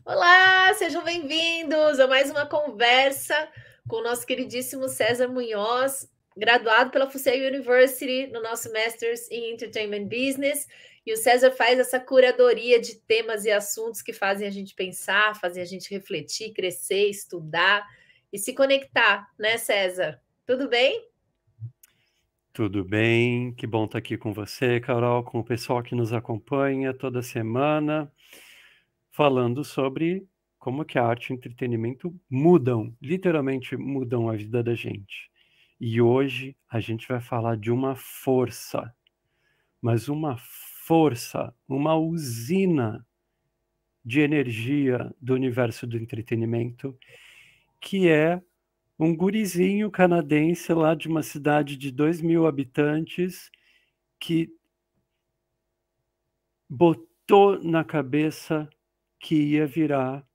Olá, sejam bem-vindos a mais uma conversa com o nosso queridíssimo César Munhoz, graduado pela FUSEI University no nosso Masters em Entertainment Business. E o César faz essa curadoria de temas e assuntos que fazem a gente pensar, fazem a gente refletir, crescer, estudar e se conectar, né, César? Tudo bem? Tudo bem? Que bom estar aqui com você, Carol, com o pessoal que nos acompanha toda semana, falando sobre como que a arte e o entretenimento mudam, literalmente mudam a vida da gente. E hoje a gente vai falar de uma força, mas uma força, uma usina de energia do universo do entretenimento, que é um gurizinho canadense lá de uma cidade de 2.000 habitantes que botou na cabeça que ia virar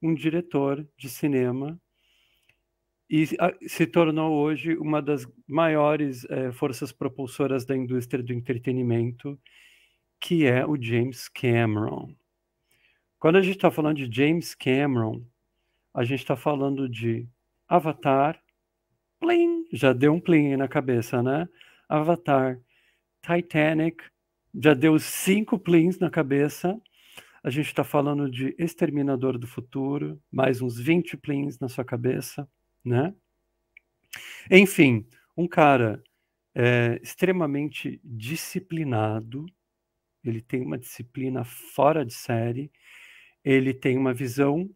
um diretor de cinema e se tornou hoje uma das maiores forças propulsoras da indústria do entretenimento, que é o James Cameron. Quando a gente está falando de James Cameron, a gente está falando de Avatar, plim, já deu um plim aí na cabeça, né? Avatar, Titanic, já deu 5 plins na cabeça. A gente está falando de Exterminador do Futuro, mais uns 20 plins na sua cabeça, né? Enfim, um cara extremamente disciplinado, ele tem uma disciplina fora de série, ele tem uma visão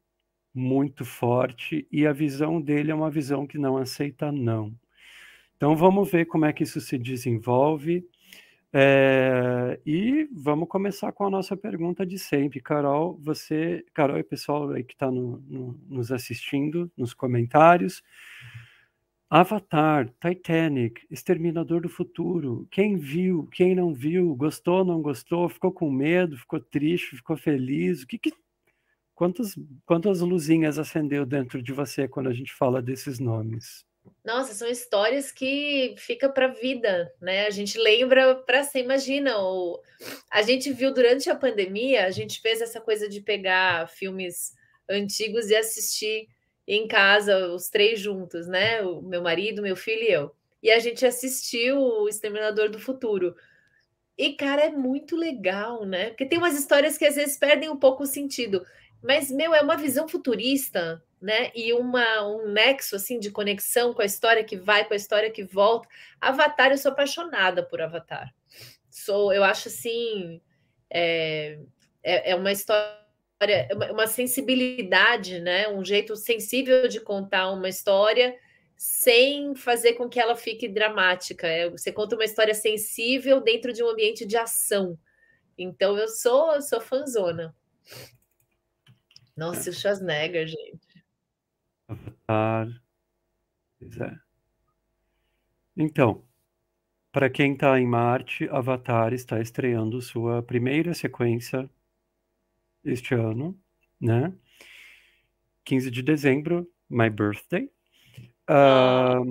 muito forte e a visão dele é uma visão que não aceita não. Então vamos ver como é que isso se desenvolve. E vamos começar com a nossa pergunta de sempre. Carol e pessoal aí que está nos assistindo, nos comentários. Avatar, Titanic, Exterminador do Futuro. Quem viu, quem não viu, gostou, não gostou, ficou com medo, ficou triste, ficou feliz? Quantas luzinhas acendeu dentro de você quando a gente fala desses nomes? Nossa, são histórias que fica para a vida, né? A gente lembra para sempre. Imagina, a gente viu durante a pandemia, a gente fez essa coisa de pegar filmes antigos e assistir em casa, os três juntos, né? O meu marido, meu filho e eu. E a gente assistiu o Exterminador do Futuro. E, cara, é muito legal, né? Porque tem umas histórias que às vezes perdem um pouco o sentido. Mas, meu, é uma visão futurista, né? E um nexo, assim, de conexão com a história que vai, com a história que volta. Avatar, eu sou apaixonada por Avatar. Eu acho, assim, é, é uma história, uma sensibilidade, né? Um jeito sensível de contar uma história sem fazer com que ela fique dramática. Você conta uma história sensível dentro de um ambiente de ação. Então eu sou fãzona. É, Nossa, o Schwarzenegger, gente. Avatar, pois é. Então, para quem está em Marte, Avatar está estreando sua primeira sequência este ano, né? 15 de dezembro, my birthday. Ah, Ah,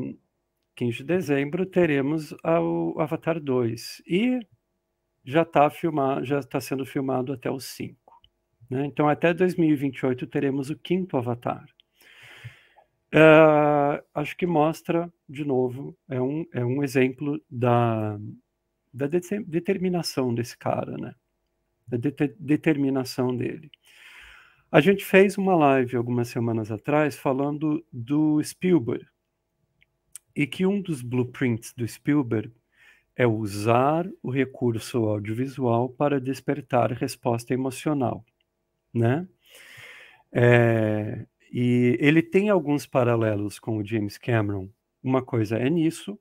15 de dezembro teremos o Avatar 2 e já está sendo filmado até o 5, né? Então até 2028 teremos o quinto Avatar. Acho que mostra, de novo, é um exemplo da determinação desse cara, né? Da determinação dele. A gente fez uma live algumas semanas atrás falando do Spielberg, e que um dos blueprints do Spielberg é usar o recurso audiovisual para despertar resposta emocional, né? E ele tem alguns paralelos com o James Cameron. Uma coisa é nisso,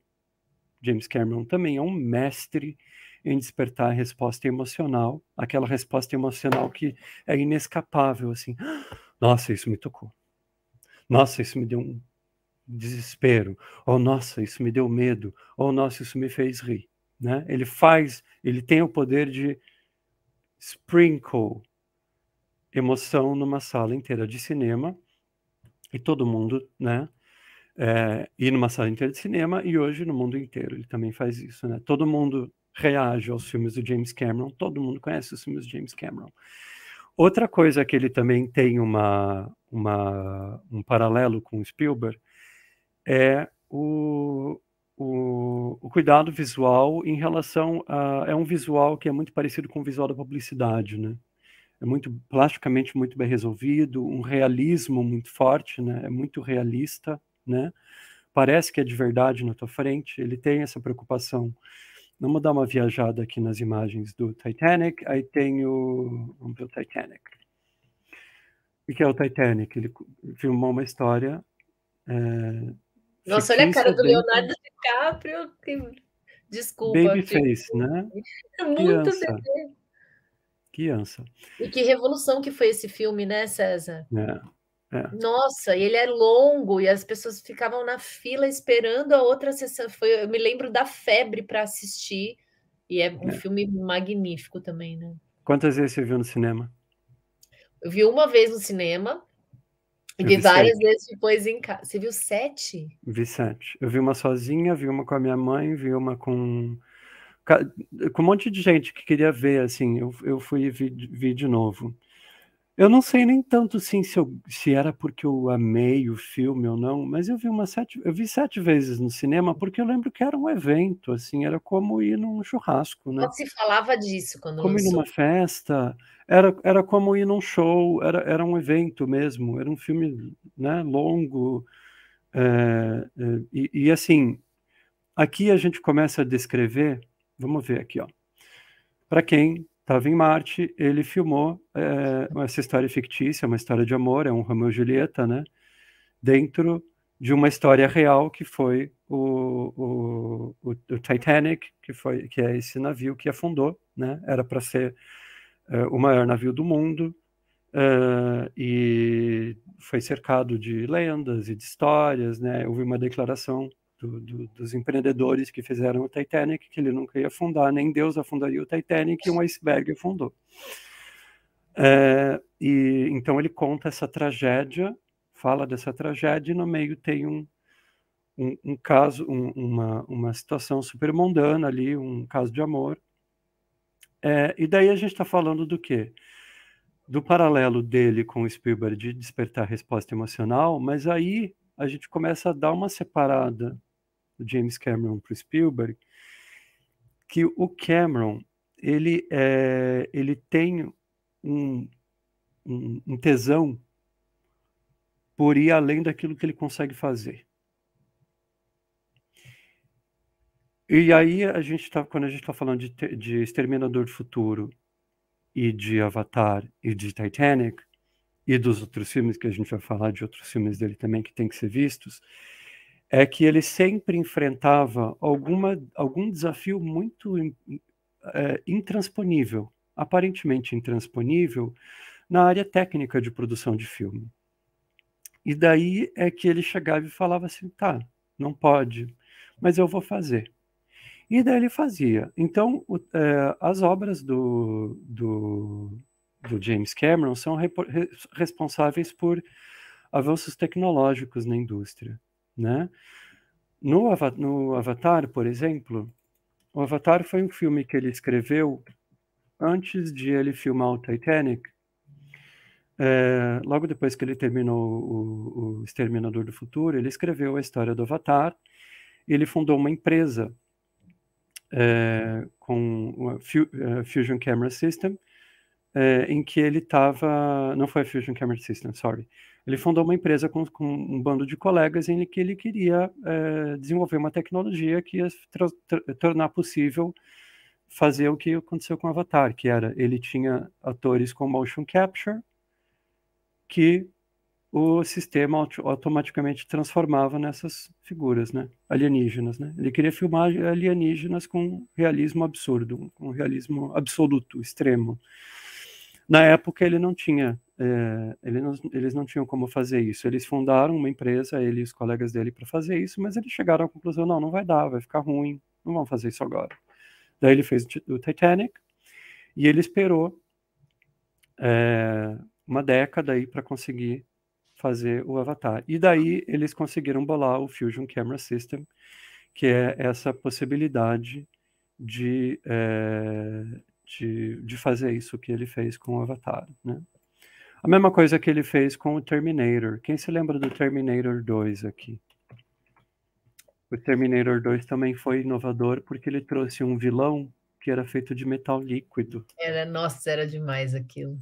James Cameron também é um mestre em despertar a resposta emocional, aquela resposta emocional que é inescapável, assim. Nossa, isso me tocou. Nossa, isso me deu um desespero. Ou nossa, isso me deu medo. Ou nossa, isso me fez rir, né? Ele tem o poder de sprinkle emoção numa sala inteira de cinema e todo mundo, né? Ir numa sala inteira de cinema e hoje no mundo inteiro ele também faz isso, né? Todo mundo reage aos filmes do James Cameron, todo mundo conhece os filmes do James Cameron. Outra coisa que ele também tem um paralelo com o Spielberg é o cuidado visual em relação a... É um visual que é muito parecido com o visual da publicidade, né? É muito plasticamente muito bem resolvido, um realismo muito forte, né? É muito realista, né? Parece que é de verdade na tua frente. Ele tem essa preocupação. Vamos dar uma viajada aqui nas imagens do Titanic. Aí tem o... Vamos ver o Titanic. O que é o Titanic? Ele filmou uma história Nossa, olha a cara fictícia do dentro... Leonardo DiCaprio. Desculpa, fico Babyface, né? muito Criança, bebê. criança. E que revolução que foi esse filme, né, César? É, é, Nossa, e ele é longo e as pessoas ficavam na fila esperando a outra sessão. Eu me lembro da febre para assistir e é um é. filme magnífico também, né? Quantas vezes você viu no cinema? Eu vi uma vez no cinema e Eu vi vi várias 7. vezes depois em casa. Você viu 7? Vi 7. Eu vi uma sozinha, vi uma com a minha mãe, vi uma ca- com um monte de gente que queria ver, assim. Eu fui e vi de novo. Eu não sei nem tanto assim se era porque eu amei o filme ou não, mas eu vi 7 vezes no cinema porque eu lembro que era um evento, assim, era como ir num churrasco, Só né? se falava disso quando Como ir lançou. numa festa, era como ir num show, era um evento mesmo, era um filme, né, longo, e assim, aqui a gente começa a descrever, vamos ver aqui, ó. Para quem estava em Marte, ele filmou essa história fictícia, uma história de amor, é um Romeu e Julieta, né? Dentro de uma história real que foi o Titanic, que é esse navio que afundou, né? Era para ser o maior navio do mundo, e foi cercado de lendas e de histórias, né? Houve uma declaração dos empreendedores que fizeram o Titanic que ele nunca ia afundar, nem Deus afundaria o Titanic, e um iceberg afundou. E então ele conta essa tragédia, fala dessa tragédia, e no meio tem um caso, uma situação super mundana ali, um caso de amor. E daí a gente está falando do quê? Do paralelo dele com o Spielberg de despertar resposta emocional, mas aí a gente começa a dar uma separada do James Cameron para o Spielberg, que o Cameron ele tem um, um tesão por ir além daquilo que ele consegue fazer. E aí quando a gente está falando de Exterminador do Futuro e de Avatar e de Titanic, e dos outros filmes, que a gente vai falar de outros filmes dele também que tem que ser vistos, é que ele sempre enfrentava algum desafio muito intransponível, aparentemente intransponível, na área técnica de produção de filme. E daí é que ele chegava e falava assim, tá, não pode, mas eu vou fazer. E daí ele fazia. Então, as obras do James Cameron são responsáveis por avanços tecnológicos na indústria, né? No Avatar, por exemplo, o Avatar foi um filme que ele escreveu antes de ele filmar o Titanic. Logo depois que ele terminou o Exterminador do Futuro, ele escreveu a história do Avatar. Ele fundou uma empresa com a Fusion Camera System, em que ele estava... Não foi a Fusion Camera System, sorry. Ele fundou uma empresa com um bando de colegas em que ele queria desenvolver uma tecnologia que ia tornar possível fazer o que aconteceu com o Avatar, que era, ele tinha atores com motion capture, que o sistema automaticamente transformava nessas figuras, né, alienígenas, né? Ele queria filmar alienígenas com realismo absurdo, com realismo absoluto, extremo. Na época ele não tinha, eles não tinham como fazer isso. Eles fundaram uma empresa, ele e os colegas dele, para fazer isso, mas eles chegaram à conclusão, não vai dar, vai ficar ruim, não vamos fazer isso agora. Daí ele fez o Titanic e ele esperou uma década aí para conseguir fazer o Avatar. E daí eles conseguiram bolar o Fusion Camera System, que é essa possibilidade de de fazer isso que ele fez com o Avatar, né? A mesma coisa que ele fez com o Terminator. Quem se lembra do Terminator 2 aqui? O Terminator 2 também foi inovador porque ele trouxe um vilão que era feito de metal líquido. Nossa, era demais aquilo.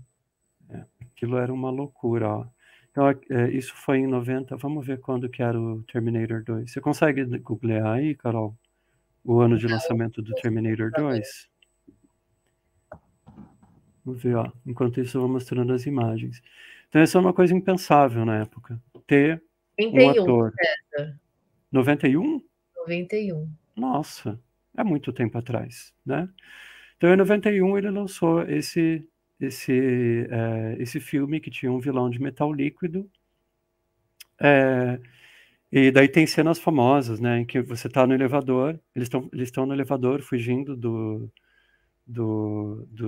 Aquilo era uma loucura, ó. Então, isso foi em 90. Vamos ver quando que era o Terminator 2. Você consegue googlear aí, Carol? O ano de lançamento do Terminator 2? Vamos ver, ó. Enquanto isso, eu vou mostrando as imagens. Então, essa é uma coisa impensável na época. Ter um 91, ator. 91? 91. Nossa, é muito tempo atrás, né? Então, em 91, ele lançou esse filme que tinha um vilão de metal líquido. E daí tem cenas famosas, né, em que você está no elevador, eles estão no elevador fugindo do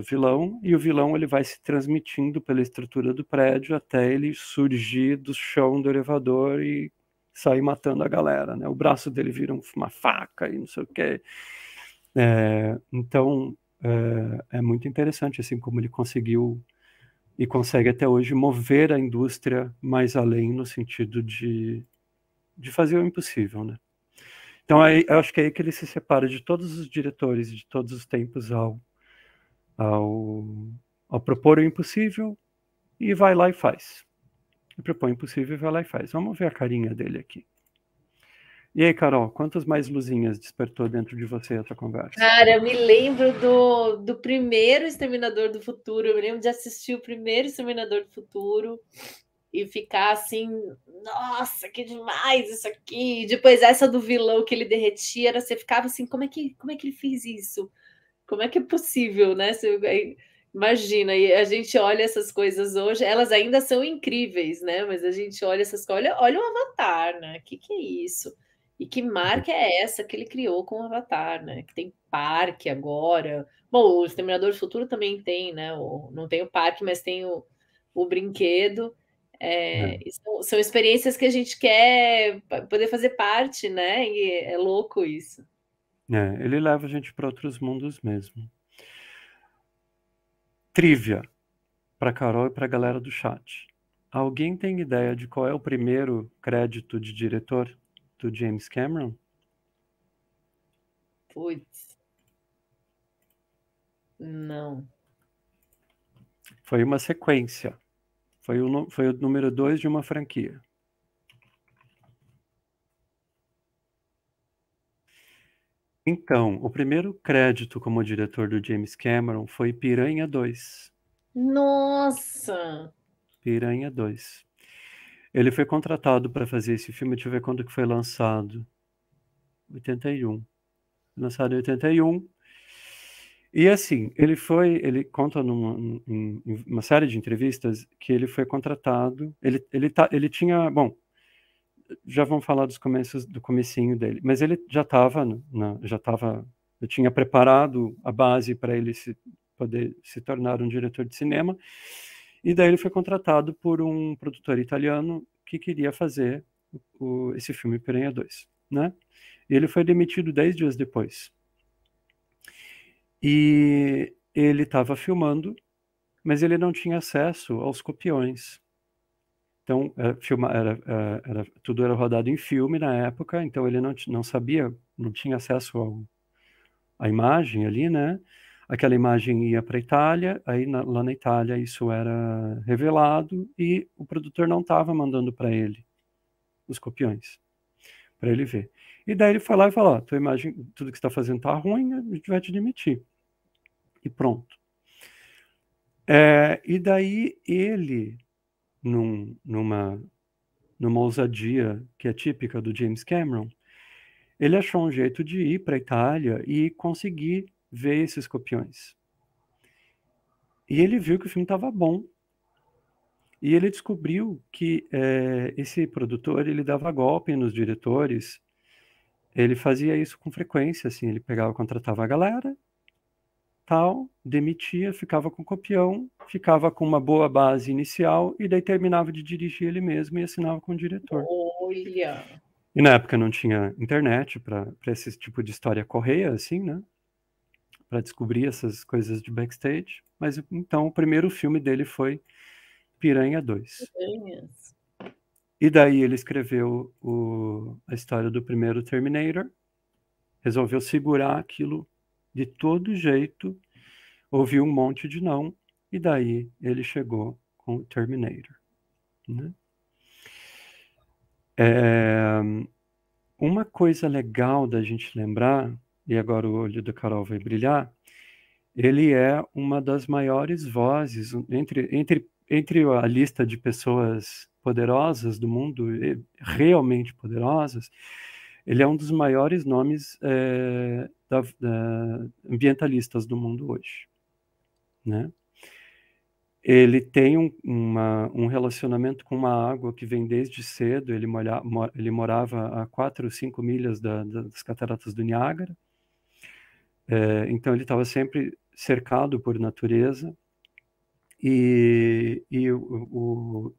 vilão, e o vilão ele vai se transmitindo pela estrutura do prédio até ele surgir do chão do elevador e sair matando a galera, né? O braço dele vira uma faca e não sei o quê. Então, é muito interessante assim como ele conseguiu e consegue até hoje mover a indústria mais além no sentido de fazer o impossível, né? Então, aí, eu acho que é aí que ele se separa de todos os diretores de todos os tempos ao propor o impossível e vai lá e faz. Ele propõe o impossível e vai lá e faz. Vamos ver a carinha dele aqui. E aí, Carol, quantas mais luzinhas despertou dentro de você essa conversa? Cara, eu me lembro do primeiro Exterminador do Futuro. Eu me lembro de assistir o primeiro Exterminador do Futuro e ficar assim, nossa, que demais isso aqui. E depois essa do vilão que ele derretia, você ficava assim, como é que ele fez isso? Como é que é possível, né? Imagina, e a gente olha essas coisas hoje, elas ainda são incríveis, né? Mas a gente olha essas coisas, olha o Avatar, né? Que é isso? E que marca é essa que ele criou com o Avatar, né? Que tem parque agora. Bom, o Exterminador do Futuro também tem, né? Não tem o parque, mas tem o brinquedo. São experiências que a gente quer poder fazer parte, né? E é louco isso. Ele leva a gente para outros mundos mesmo. Trivia para Carol e para a galera do chat. Alguém tem ideia de qual é o primeiro crédito de diretor do James Cameron? Putz. Não. Foi uma sequência. Foi o número 2 de uma franquia. Então, o primeiro crédito como diretor do James Cameron foi Piranha 2. Nossa! Piranha 2. Ele foi contratado para fazer esse filme, deixa eu ver quando que foi lançado. 81. Lançado em 81. E assim, ele conta em uma série de entrevistas que ele foi contratado, ele tinha, bom, já vamos falar do comecinho dele, mas ele já estava, eu tinha preparado a base para ele poder se tornar um diretor de cinema, e daí ele foi contratado por um produtor italiano que queria fazer esse filme Piranha 2, né? E ele foi demitido 10 dias depois. E ele estava filmando, mas ele não tinha acesso aos copiões. Então, tudo era rodado em filme na época, então ele não sabia, não tinha acesso à imagem ali, né? Aquela imagem ia para a Itália, aí lá na Itália isso era revelado e o produtor não estava mandando para ele os copiões, para ele ver. E daí ele foi lá e falou, tua imagem, tudo que você está fazendo está ruim, a gente vai te demitir. E pronto. E daí ele, numa ousadia que é típica do James Cameron, ele achou um jeito de ir para a Itália e conseguir ver esses copiões. E ele viu que o filme estava bom. E ele descobriu que esse produtor, ele dava golpe nos diretores. Ele fazia isso com frequência, assim, ele pegava, contratava a galera, tal, demitia, ficava com copião, ficava com uma boa base inicial e daí terminava de dirigir ele mesmo e assinava com o diretor. Olha! E na época não tinha internet para esse tipo de história correr, assim, né? descobrir essas coisas de backstage, mas então o primeiro filme dele foi Piranha 2. Piranhas. E daí ele escreveu a história do primeiro Terminator, resolveu segurar aquilo de todo jeito, ouviu um monte de não, e daí ele chegou com o Terminator, né? Uma coisa legal da gente lembrar, e agora o olho da Carol vai brilhar, ele é uma das maiores vozes, entre a lista de pessoas poderosas do mundo, realmente poderosas, ele é um dos maiores nomes ambientalistas do mundo hoje, né? Ele tem um relacionamento com uma água que vem desde cedo. Ele morava a 4 ou 5 milhas das cataratas do Niágara. Então ele estava sempre cercado por natureza. E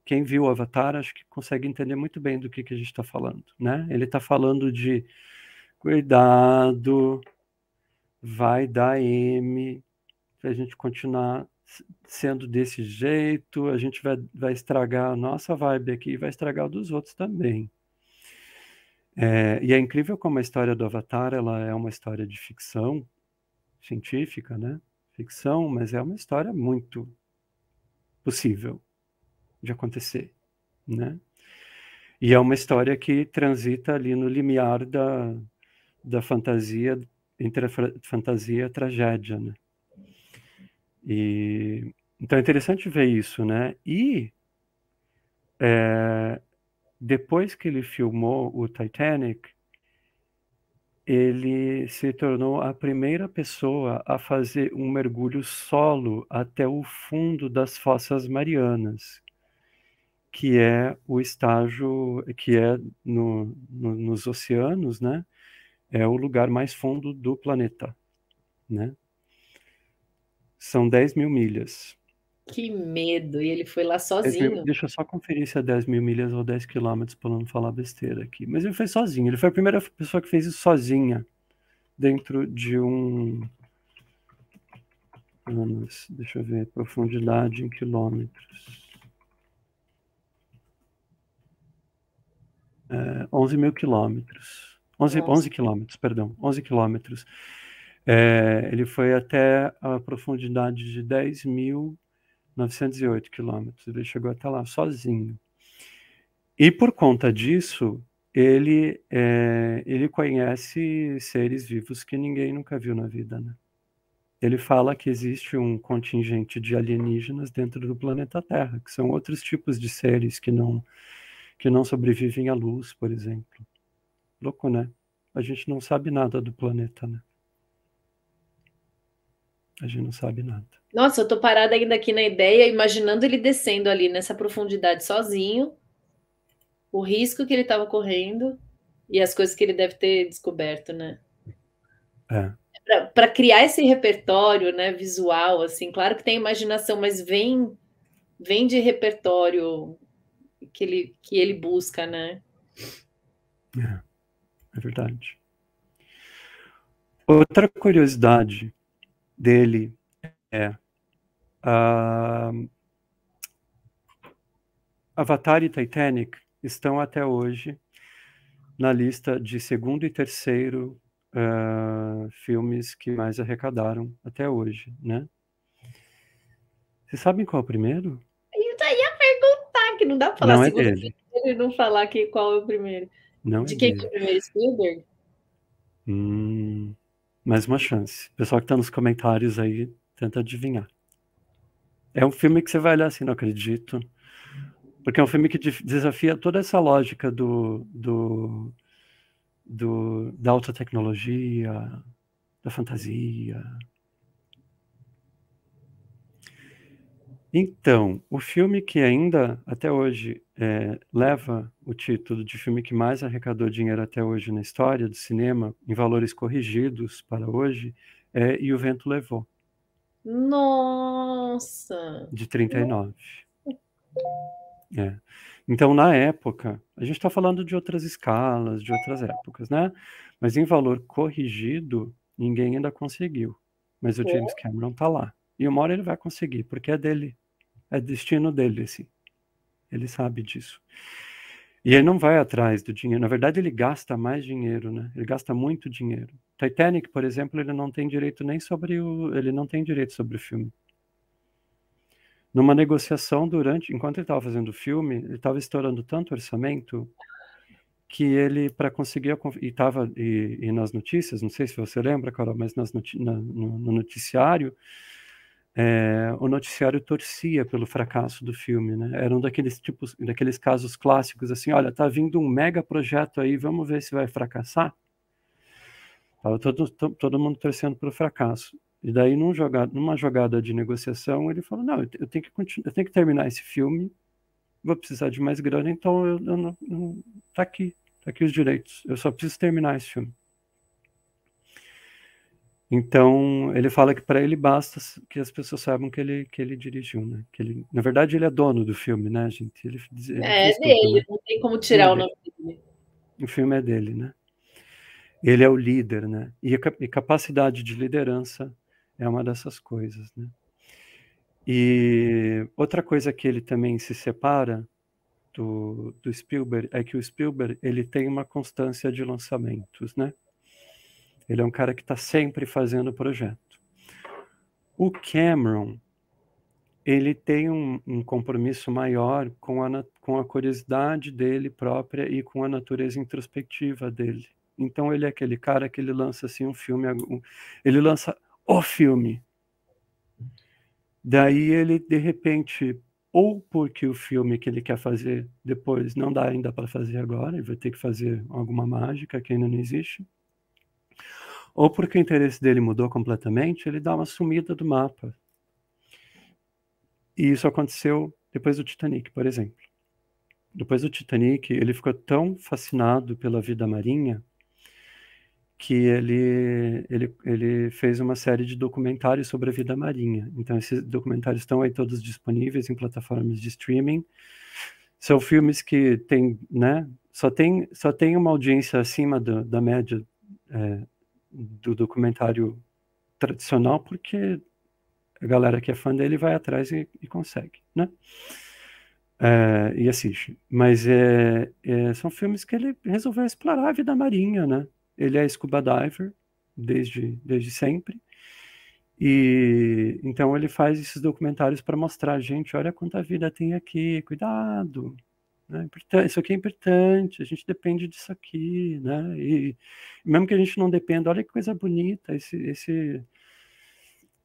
quem viu o Avatar acho que consegue entender muito bem do que a gente está falando, né? Ele está falando de cuidado, vai dar M, se a gente continuar sendo desse jeito, a gente vai estragar a nossa vibe aqui e vai estragar a dos outros também. E é incrível como a história do Avatar, ela é uma história de ficção científica, né? Ficção, mas é uma história muito possível de acontecer, né? E é uma história que transita ali no limiar da fantasia, entre a fantasia e a tragédia, né? Então é interessante ver isso, né? E depois que ele filmou o Titanic, ele se tornou a primeira pessoa a fazer um mergulho solo até o fundo das Fossas Marianas, que é o estágio que é nos oceanos, né? É o lugar mais fundo do planeta, né? São 10 mil milhas. Que medo! E ele foi lá 10 sozinho. deixa eu só conferir se é 10 mil milhas ou 10 quilômetros para não falar besteira aqui. Mas ele foi sozinho. Ele foi a primeira pessoa que fez isso sozinha dentro de deixa eu ver, profundidade em quilômetros. 11 mil quilômetros. 11 quilômetros, perdão. 11 quilômetros. Ele foi até a profundidade de 10.908 quilômetros. Ele chegou até lá sozinho. E por conta disso, ele conhece seres vivos que ninguém nunca viu na vida, né? Ele fala que existe um contingente de alienígenas dentro do planeta Terra, que são outros tipos de seres que não sobrevivem à luz, por exemplo. Louco, né? A gente não sabe nada do planeta, né? A gente não sabe nada. Nossa, eu tô parada ainda aqui na ideia, imaginando ele descendo ali nessa profundidade sozinho, o risco que ele estava correndo e as coisas que ele deve ter descoberto, né? Para criar esse repertório, né, visual, assim, claro que tem imaginação, mas vem de repertório que ele busca, né? É verdade. Outra curiosidade dele é Avatar e Titanic estão até hoje na lista de segundo e terceiro filmes que mais arrecadaram até hoje, né? Vocês sabem qual é o primeiro? Eu já ia perguntar, que não dá para falar Não é segundo dele. e não falar qual é o primeiro. Não De é quem é dele. o primeiro? Spielberg? Mais uma chance. O pessoal que está nos comentários aí, tenta adivinhar. É um filme que você vai olhar assim, não acredito. Porque é um filme que desafia toda essa lógica da alta tecnologia, da fantasia. Então, o filme que ainda, até hoje, leva o título de filme que mais arrecadou dinheiro até hoje na história do cinema, em valores corrigidos para hoje, é E o Vento Levou, Nossa! de 39. Então, na época, a gente está falando de outras escalas, de outras épocas, né? Mas em valor corrigido, ninguém ainda conseguiu. mas o James Cameron tá lá. E uma hora ele vai conseguir, porque é dele. É destino dele, assim. Ele sabe disso. E ele não vai atrás do dinheiro. Na verdade, ele gasta mais dinheiro, né? Ele gasta muito dinheiro. Titanic, por exemplo, ele não tem direito nem sobre o... Ele não tem direito sobre o filme. Numa negociação enquanto ele estava fazendo o filme, ele estava estourando tanto orçamento que ele, para conseguir, e nas notícias, não sei se você lembra, Carol, mas no noticiário, o noticiário torcia pelo fracasso do filme, né? Era um daqueles casos clássicos, assim, olha, tá vindo um mega projeto aí, vamos ver se vai fracassar. Tava todo mundo torcendo pelo fracasso. E daí, numa jogada de negociação, ele falou, não, eu tenho que terminar esse filme, vou precisar de mais grana, então eu não, tá aqui os direitos, eu só preciso terminar esse filme. Então, ele fala que para ele basta que as pessoas saibam que ele dirigiu, né? Na verdade, ele é dono do filme, né, gente? Ele fez dele, tudo, né? não tem como tirar o nome dele. O filme é dele, né? Ele é o líder, né? E capacidade de liderança é uma dessas coisas, né? E outra coisa que ele também se separa do Spielberg é que o Spielberg ele tem uma constância de lançamentos, né? Ele é um cara que está sempre fazendo projeto. O Cameron, ele tem um compromisso maior com a curiosidade dele própria e com a natureza introspectiva dele. Então ele é aquele cara que ele lança assim um filme, ele lança o filme. Daí ele, de repente, ou porque o filme que ele quer fazer depois não dá ainda para fazer agora, ele vai ter que fazer alguma mágica que ainda não existe, ou porque o interesse dele mudou completamente, ele dá uma sumida do mapa. E isso aconteceu depois do Titanic, por exemplo. Depois do Titanic, ele ficou tão fascinado pela vida marinha que ele fez uma série de documentários sobre a vida marinha. Então, esses documentários estão aí todos disponíveis em plataformas de streaming. São filmes que tem, né, só tem uma audiência acima da média do documentário tradicional, porque a galera que é fã dele vai atrás e consegue, né? E assiste. Mas são filmes que ele resolveu explorar a vida marinha, né? Ele é scuba diver desde sempre. E então ele faz esses documentários para mostrar, gente, olha quanta vida tem aqui, cuidado, né? Isso aqui é importante, a gente depende disso aqui, né? E mesmo que a gente não dependa, olha que coisa bonita,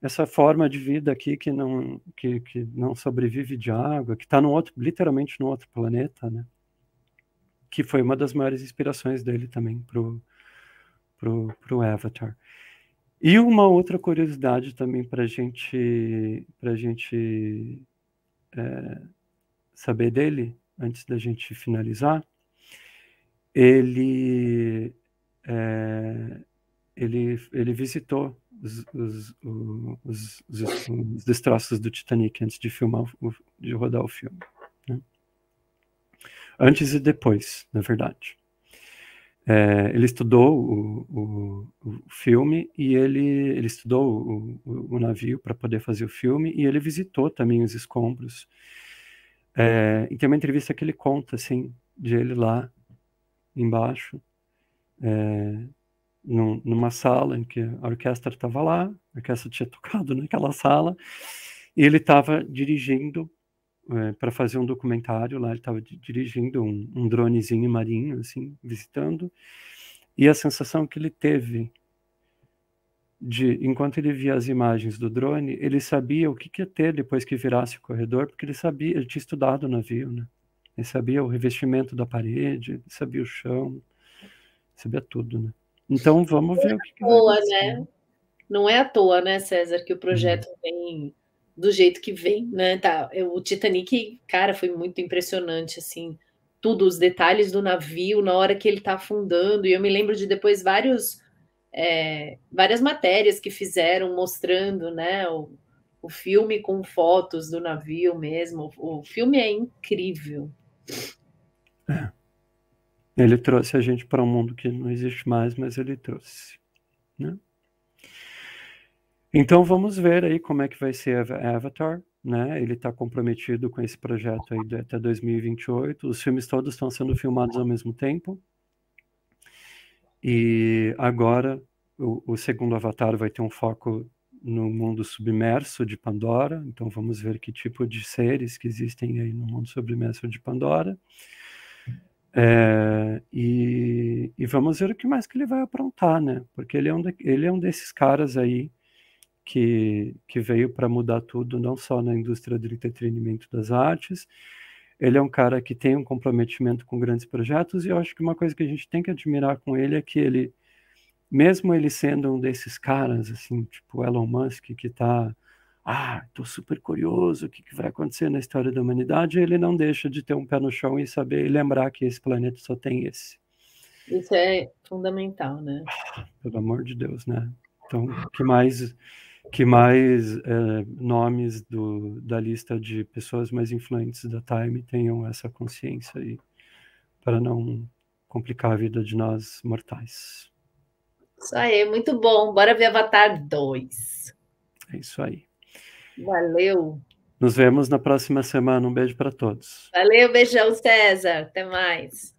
essa forma de vida aqui que não sobrevive de água, que está literalmente no outro planeta, né? Que foi uma das maiores inspirações dele também pro Avatar. E uma outra curiosidade também para gente saber dele, antes da gente finalizar, ele visitou os destroços do Titanic antes de de rodar o filme, né? Antes e depois, na verdade. Ele estudou o filme e ele estudou o navio para poder fazer o filme e ele visitou também os escombros. E tem uma entrevista que ele conta, assim, de ele lá embaixo, numa sala em que a orquestra estava lá, a orquestra tinha tocado naquela sala, e ele estava dirigindo para fazer um documentário lá, ele estava dirigindo um dronezinho marinho, assim, visitando, e a sensação que ele teve enquanto ele via as imagens do drone, ele sabia o que ia ter depois que virasse o corredor, porque ele tinha estudado o navio, né? Ele sabia o revestimento da parede, ele sabia o chão, sabia tudo, né? Então vamos ver o que vai acontecer. Né? Não é à toa, né, César, que o projeto vem do jeito que vem, né? Tá, o Titanic, cara, foi muito impressionante, assim, tudo, os detalhes do navio na hora que ele tá afundando. E eu me lembro de depois várias matérias que fizeram mostrando, né, o filme com fotos do navio mesmo. O filme é incrível. Ele trouxe a gente para um mundo que não existe mais, mas ele trouxe, né? Então vamos ver aí como é que vai ser Avatar, né? Ele está comprometido com esse projeto aí até 2028. Os filmes todos estão sendo filmados ao mesmo tempo. E agora o segundo Avatar vai ter um foco no mundo submerso de Pandora. Então vamos ver que tipo de seres que existem aí no mundo submerso de Pandora. E vamos ver o que mais que ele vai aprontar, né? Porque ele é um desses caras aí que veio para mudar tudo, não só na indústria do entretenimento das artes. Ele é um cara que tem um comprometimento com grandes projetos, e eu acho que uma coisa que a gente tem que admirar com ele é que ele, mesmo ele sendo um desses caras, assim, tipo Elon Musk, que tá, tô super curioso, o que vai acontecer na história da humanidade, ele não deixa de ter um pé no chão e saber e lembrar que esse planeta só tem esse. Isso é fundamental, né? Pelo amor de Deus, né? Então, que mais nomes da lista de pessoas mais influentes da Time tenham essa consciência aí, para não complicar a vida de nós mortais. Isso aí, muito bom. Bora ver Avatar 2. É isso aí. Valeu. Nos vemos na próxima semana. Um beijo para todos. Valeu, beijão, César. Até mais.